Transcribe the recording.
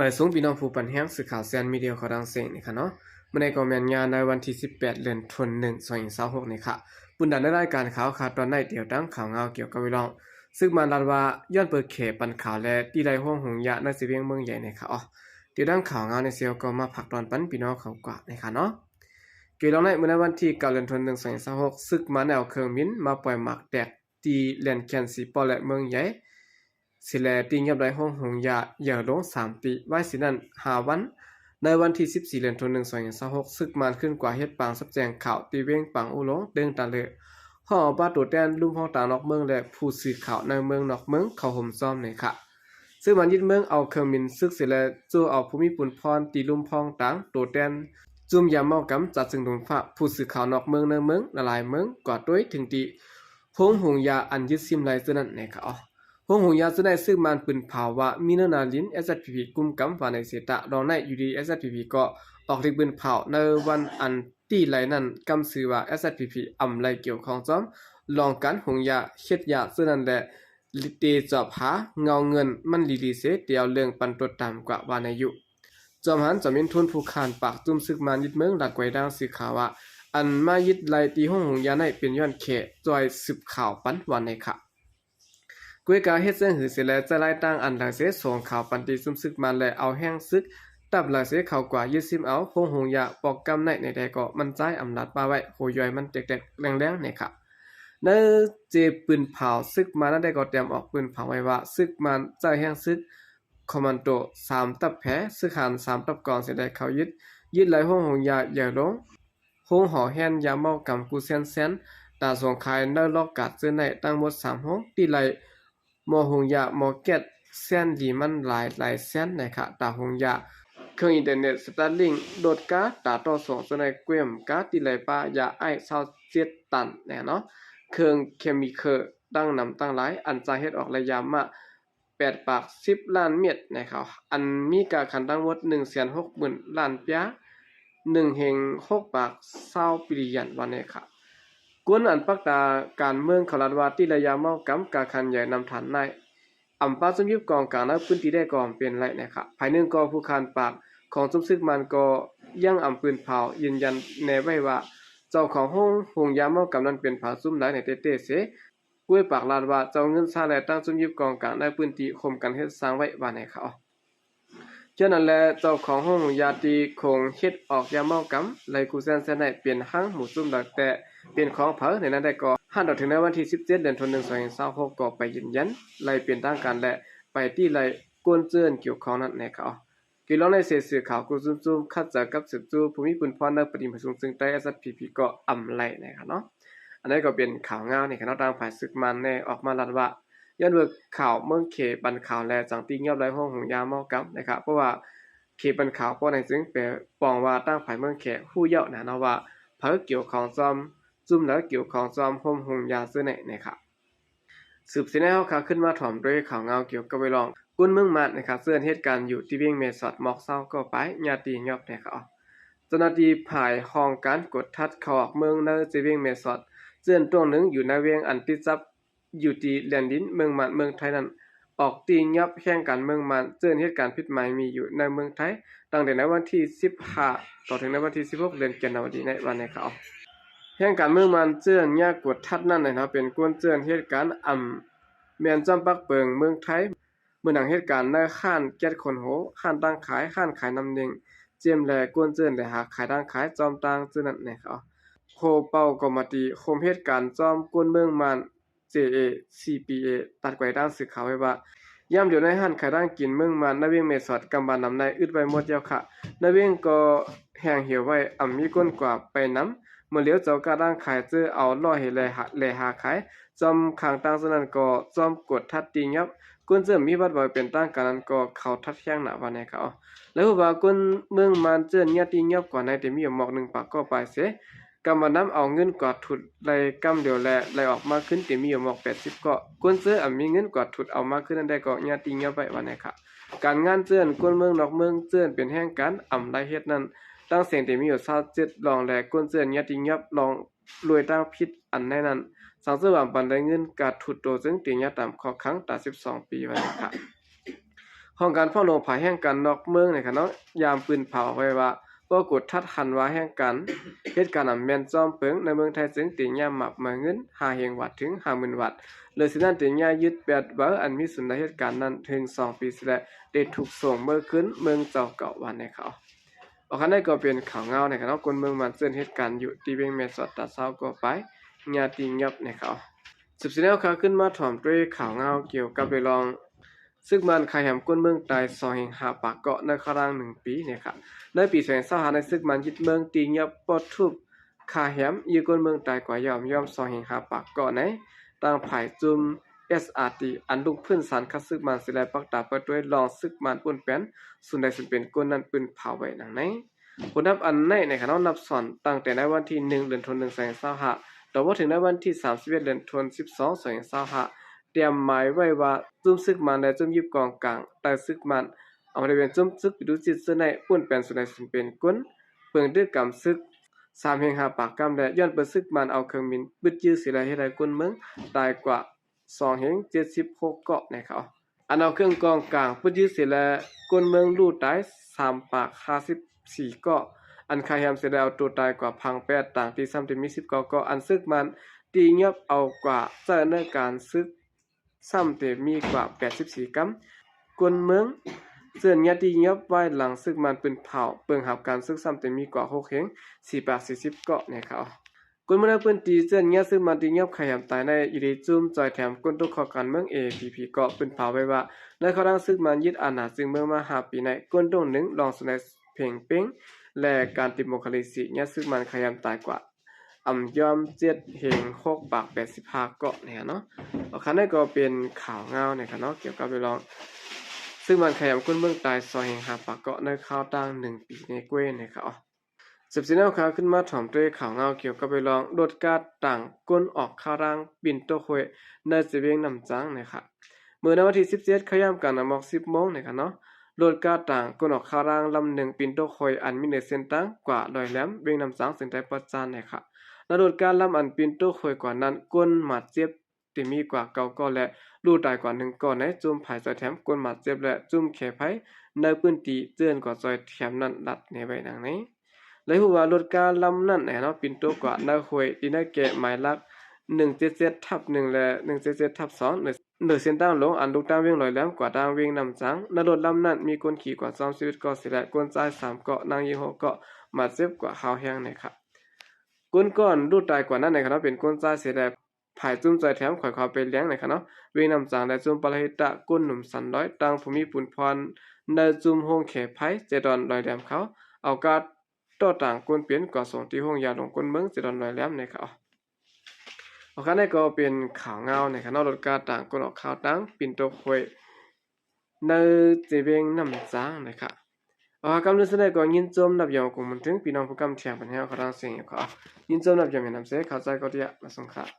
หมายสูงพี่น้องผู้ปันแห้งสื่อข่าวแซนมีเดียขอดังเสียงนี่ค่ะเนาะเมื่อในกองแมนงานในวันที่18เดือนธันวาคม2026นี่ค่ะบุญดันได้รายการข่าวตอนในเดียวดังข่าวเงาเกี่ยวกับวิลองซึ่งมันรัดว่าย้อนเปิดเขปันข่าวและตีไรห้องหงยะในสิเวียงเมืองใหญ่ในค่ะอ๋อเดียวดังข่าวเงาในเซียวก็มาผักตอนปันพี่น้องเขากว่าในค่ะเนาะเกี่ยวกับในเมื่อในวันที่9เดือนธันวาคม2026ซึกมาแนวเครื่องบินมาปล่อยหมากแตกตีแลนแคนซีปอและเมืองใหญ่สิแลติงยับไรห้องหงยะอย่าลง3ปีไว้สินั้น5วันในวันที่14เดือนธันวาคม2026ซึกมันขึ้นกว่าเฮ็ดปางสับแจงข่าวตีเวงปังอุหลงเดิงตาเลห่อบ้าตัวแดนลุ่มห้องตานอกเมืองและผู้สื่อข่าวในเมืองนอกเมืองเขาห่มซ้อมในค่ะซึ่งมันยึดเมืองเอาเครื่องบินซึกเสร็จแล้วจู่เอาภูมิปุนพรตีลุ่มพองต่างตัวแดนจุ่มยามเมากำจัดซึ่งดงฟ้าผู้สื่อข่าวนอกเมืองในเมืองละลายเมืองกอดด้วยถึงตีพงหงยาอันยึดซิมไรซึ่งนั้นในค่ะพงหงยาซึ่งได้ซึ่งมันปืนภาวะมีนาลิน SPP กุมกำฝ่ายในเสตะรองในอยู่ดี SPP ก็ออกฤทธิ์ปืนเผาในวันอันตีไหลนั้นกำซื้อว่า SPP อำไรเกี่ยวของจอมลองกันหงยาเฮ็ดยาซึ่งนั้นแหละลิเตจอบหาเงาเงินมันลีเสเดียวเรื่องปันตัวตามกว่าวานอายุจอมหันจอมินทุนผู้คานปากตุ้มซึกมันยึดเมืองหลักไว้ดาวสื่อข่าวว่าอันมายึดไลตีห้องหงยาในเป็นย้อนเขจอยสืบข่าวปันวันในค่ะกวยกาเฮ็ดเส้นหือเสร็จแล้วจะไล่ตั้งอันหลังเสส่งข่าวปันตีซุ่มซึกมันและเอาแห้งซึกตับหลังเสข่าวกว่า20เอาพงหงยาปอกกำในใดก็มันใจอำนาจมาไว้โหย่อยมันแตกๆแรงๆในค่ะในเจปืนเผาซึกมานั้นได้ก็เตรียมออกปืนเผาไว้ว่าซึกมันใจแห้งซึกคอมมานโด3ตับแพ้ซึกหัน3ตับก่อนเสร็จได้เขายึดไหลห้องหงยาอย่าลงห้องหอแฮนยาเมากำกูเซนตาสงขายในลอกกัดซื้อในตั้งหมด3ห้องที่ไหลมอหงยาหมอเก็ตเส้นดีมันหลายเส้นนะคะตาหงยาเครื่องอินเทอร์เน็ตสตาร์ลิงโดดกาตาต่อส่งซื้อในเกวียมกาที่ไหลปายาไอ27ตันแน่เนาะเครื่องเคมีเคอร์ตั้งนำตั้งหลายอันจะเฮ็ดออกระยะมา8ปาก10ล้านเม็ดนะครับอันมีกาคันทั้งหมด 160,000 ล้านเปีย1เฮง6ปาก20บิลลิยนวันนี้ค่ะกวนอันปักตาการเมืองขลัดว่าที่ระยะเมากำกาคันใหญ่นำฐานในอำปาสมยุบกองกลางและพื้นที่ได้ก่อนเป็นไรนะครับภายหนึ่งก็ผู้คานปากของสมซึกมันก็ยังอำปืนเผายืนยันแนไว้ว่าเจ้าของห้องหงยาเมากำนั้นเป็นผาซุ่มหลายในเตเสกล้วยปากลาดว่าเจ้าเงินซาและตั้งสมยุบกองกลางในพื้นที่คมกันเฮ็ดสร้างไว้ว่าในเขาฉะนั้นแลเจ้าของห้องยาตีคงเฮ็ดออกยาเมากำไลกูแซนได้เปลี่ยนห้างหมู่ซุ่มหลักแต่เป็นของเผอในนั้นได้ก็หันออกถึงในวันที่17เดือนธันวาคม2026ก็ไปยืนยันไล่เปลี่ยนทางการและไปที่ไล่กวนเจือนเกี่ยวข้องนั้นในเขากี่ลองในสื่อข่าวกูซุ่มคัดจากกับสืบจูภูมิปุนพรในปฏิบัติซึ่งใต้ SPP ก็อำไล่นะครับเนาะอันนี้ก็เป็นข่าวงาวในคณะทางฝ่ายศึกมันแน่ออกมาลัดว่าย้อนเบิกข่าวเมืองเขบันข่าวและจังตีเงียบไรห้องหงยาเมากำนะครับเพราะว่าเขบันข่าวเพราะในซึ่งแปลปองว่าตั้งฝ่ายเมืองเขฮู้เยาะนะเนาะว่าเผอเกี่ยวของจอมจุ่มแล้วเกี่ยวของจอมห่มหงยาซื้อไหนนะครับสืบสินให้เฮาข่าวขึ้นมาถ่อมด้วยข่าวเงาเกี่ยวกับไว้ลองกุนเมืองมัดนะครับเสื้อเหตุการณ์อยู่ที่เวียงเมสอดหมอกเศร้าก็ไปญาติยอบนะครับเจ้าหน้าที่ภายห้องการกดทัดเข้าออกเมืองในเวียงเมสอดเจื้อนตรงหนึ่งอยู่ในเวียงอันติดซับอยู่ที่แหลนดินเมืองมัดเมืองไทยนั้นออกตียับแข่งกันเมืองมันเจื้อนเหตุการณ์ผิดหมายมีอยู่ในเมืองไทยตั้งแต่ในวันที่15ต่อถึงในวันที่16เดือนกันยายนในวันนี้ครับแห่งการเมืองมันเจื้อนยากกดทัดนั่นนะครับเป็นกวนเจื้อนเหตุการณ์แม่นจำปักเปิงเมืองไทยเมื่อหนังเหตุการณ์ในข้านแก๊สคนโหข้านตั้งขายข้านขายน้ำเน่งเจียมแลกวนเจื้อนได้หาขายตั้งขายจอมต่างซื่อนั่นนะครับโคเป่าก็มาตีโคมเหตุการณ์จอมกวนเมืองมัน JA CPA ตัดไว้ด้านสื่อข่าวไว้ว่าย่ำอยู่ในห้านขายด้านกินเมืองมันนเวียงเมสอดกำบานนำในอึดไว้หมดเดียวค่ะนเวียงก็แห้งเหี่ยวไว้มีก้นกว่าไปน้ำเมื่อเหลียวเจ้ากาด้านขายซื้อเอาล่อให้แลหาขายจอมข้างตั้งซะนั้นก็จอมกดทัดตียับก้นเสื่อมีบัดบ่เป็นตั้งกันนั้นก็เข้าทัดแข้งหน้าว่าในเขาแล้วว่าก้นเมืองมันเจื้อนญาติยับกว่าในแต่มีหมอก1ปากก็ไปเสกำมานำเอาเงินกอดถุดไล่กำเดียวแลไล่ออกมาขึ้นแต่มีอยู่หมอก80ก็ก้นเสื้อมีเงินกอดถุดเอามาขึ้นนั่นได้ก็ญาติยับไว้ว่าในค่ะการงานเจื้อนก้นเมืองนอกเมืองเจื้อนเป็นแห่งการไล่เฮ็ดนั้นตั้งเสียงแต่มีอยู่27ลองแลก้นเจื้อนญาติยับลองรวยตั้งพิษอันในนั้นสังเสริมปันได้เงินกาดถุดโตซึ่งติญาตามข้อครั้งตา12ปีไว้ค่ะ ห้องการพ่อโลภายแห่งกันนอกเมืองเนี่ยค่ะเนาะยามปืนเผาไว้ว่าบ่กดทัดหันว่าแห่งกันเหตุการณ์แม่นจอมเปิงในเมืองไทยจึงติยามมับมาเงิน5เฮงวัดถึง 50,000 วัดเลยสินั้นติยายึดแปดเบออันมีสุนในเหตุการณ์นั้นถึง2 ปีแล้วได้ถูกส่งเมื่อขึ้นเมืองเจ้าเก่าวันในเขาออกคันได้ก็เป็นข่าวเงาในค่ะเนาะคนเมืองมันเสื่อเหตุการณ์อยู่ที่เวียงแม่สอดตาเช้าก็ไปญาติยับในเขาสืบสิแนวขาขึ้นมาถ่อมด้วยข่าวเงาเกี่ยวกับไปลองซึ่งมันขยำก้นเมืองตาย2 ปากเกาะในคราง1 ปีเนี่ยครับในปี2025ในซึกมันยึดเมืองตียับปอดทุบขาแหมยืก้นเมืองตายกว่ายอม2 ปากเกาะในต่างภายจุม SRT อันลุกพื้นสารคัดซึกมันสิไลปักตาเปิดด้วยลองซึกมันปุ่นแป้นส่วนใดสิเป็นก้นนั้นปืนเผาไว้หนังในผลนับอันในขณะนับสอนตั้งแต่ในวันที่1 เดือนธันวาคม2025ต่อว่าถึงในวันที่31 เดือนธันวาคม2025เตรียมหมายไว้ว่าจุ่มซึกมันและจุ่มยิบกองกลางแต่ซึกมันเอาบริเวณจุ่มซึกไปดูจิตเสในปุ่นแป้นส่วนใดสิเป็นก้นเปิงดื้อกำซึก5 ปากกำและย้อนเปิดซึกมันเอาเครื่องบินบึดยื้อสิไลให้ได้ก้นเมืองตายกว่า276เกาะนะครับอันเอาเครื่องกองกลางพุทธยึดเสียและกลเมืองลู่ตาย3 ปาก54เกาะอันคายามเสียแล้วตัวตายกว่า1,800ต่างที่ซ้ำที่มี10เกาะอันซึกมันตีเงียบเอากว่าเจ้าในการซึกซ้ำที่มีกว่า84กำกลเมืองเสื่อนญาติเงียบไว้หลังซึกมันปืนเผาเปิงหับการซึกซ้ำที่มีกว่า6เฮง4 ปาก40เกาะนะครับกลเมืองปืนตีเสื่อนญาติซึกมันตีเงียบขยามตายในอีดีจุ่มจอยแถมกลตุกขอการเมือง APP เกาะปืนเผาไว้ว่าในเขาดังซึกมันยึดอาณาจึงเมืองมา5 ปีในกลตรง1ลองสนเพ่งเป้งและการติโมคราซีญาติซึกมันขยามตายกว่ายอม7เฮง6 ปาก85เกาะเนี่ยเนาะคันนี้ก็เป็นข่าวเงาเนี่ยค่ะเนาะเกี่ยวกับไปลองซึ่งมันขยามก้นเมืองตาย5 ปากเกาะในข่าวตั้ง1 ปีในเกว้นเนี่ยค่ะสืบสิแนวข่าวขึ้นมาถ่อมด้วยข่าวเงาเกี่ยวกับไปลองโดดกาดต่างก้นออกข่าวร่างปิ่นโตโคยในสิเวียงนำจังนะครับเมื่อในวันที่17ขย่ำกันนำออก10 โมงนะครับเนาะโดดกาดต่างก้นออกข่าวร่างลำหนึ่งปิ่นโตโคยอันมีเนื้อเส้นตั้งกว่า100 แหลมเวียงนำจังสิงใจประจานนะครับและโดดการลำอันปิ่นโตโคยกว่านั้นก้นหมัดเจ็บที่มีกว่า9 ก้อนและรูตายกว่า1 ก้อนในจุ่มภายซอยแถมก้นหมัดเจ็บและจุ่มแขไผในพื้นที่เจือนกว่าซอยแถมนั้นดัดในไว้ดังนี้เลยหัวรถการลำนั้นเนาะปิ่นโตกว่านาหวยที่นาแก่หมายลัก177/1และ177/2เนื้อเส้นตั้งลงอันลูกตั้งเวียง100 แหลมกว่าตั้งเวียงนำจังในรถลำนั้นมีคนขี่กว่า31 เกาะสิและคนจ่าย3 เกาะนางยิง6 เกาะมาเจ็บกว่าหาวแห้งนะครับก้นก้อนรูดตายกว่านั้นนะครับเป็นก้นจ่ายเสียและผายจุ่มใจแถมข่อยไปเลี้ยงนะครับเนาะเวียงนำจังและจุ่มปลาหิตะก้นหนุ่มสันร้อยตั้งภูมิปุนพรในจุ่มโฮงแขไผเจดอน100 แหลมเขาเอากาดต่อต่างคนเปลี่ยนก่อส่งที่ห้องยาลงคนเมืองสิดอน100 แหลมนะครับเอาคันนี้ก็เป็นข่าวเงานะครับเนาะรถกาต่างคนออกข่าวตั้งปิ่นโตควยในเจเวงนำจังนะครับกำลังแสดงก็ยินจมนับยาวของมันถึงพี่น้องผู้กำเทียบปัญหาเขาดังเสียงอยู่ครับยินจมนับยาวอย่างนำเสเข้าใจก็ที่มาส่งค่ะ